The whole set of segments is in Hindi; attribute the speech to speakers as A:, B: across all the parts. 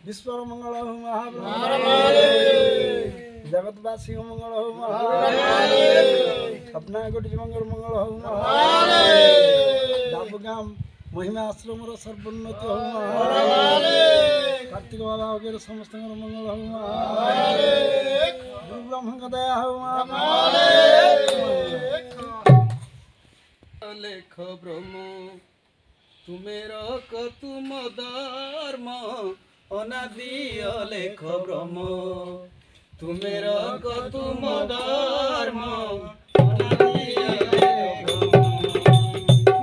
A: विश्वर मंगल हो महाप्रभु जगतवासी मंगल हो महाप्रभु अपना गोटी मंगल मंगल हो महाप्रभु गाम महिमा आश्रम सर्वोन्नति हो महाप्रभु कार्तिक बाबा वगैरह समस्त मंगल हो महाप्रभु गुरु ब्रह्म का दया हो महाप्रभु
B: लेख ब्रह्म तुम्हें रख तुम धर्म अनादि लेख ब्रह्म तुम्हें रख तुम धर्म अनादि लेख ब्रह्म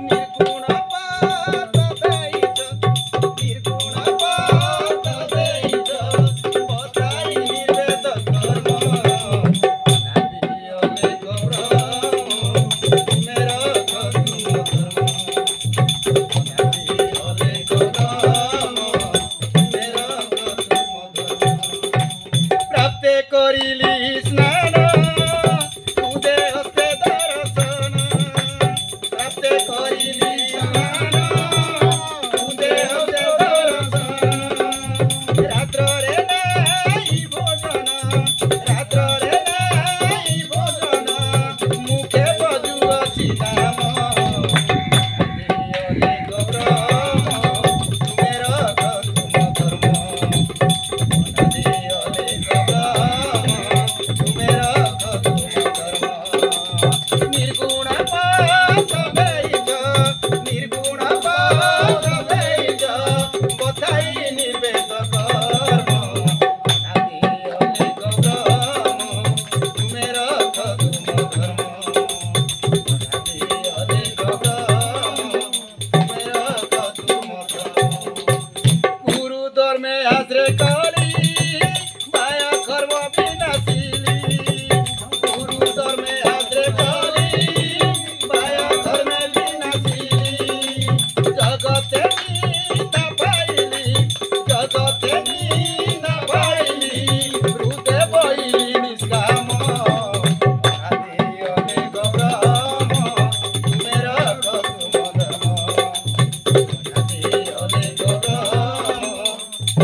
B: निर्गुण पात दैत निर्गुण पात दैत बताई वेद कर्म अनादि लेख ब्रह्म तुम्हें रख तुम करिली स्नान तुदे हस्ते दर्शन प्राप्त करिली स्नान तुदे हस्ते दर्शन रात्र रे नाई भोजन रात्र रे नाई भोजन मुखे बजु अछि नाम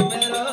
B: मेरा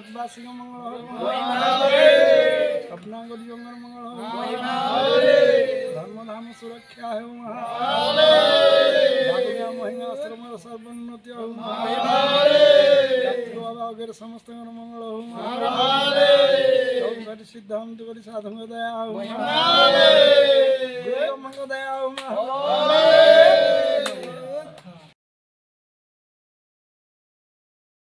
A: जगतवासी का मंगल हो अपना गरीबों का मंगल हो धर्म धाम सुरक्षा है महिमा आश्रम सर्वोन्नति हो बाबा वगैरह समस्त मंगल हो सिद्धांत साधु दया हो मंगल दया हो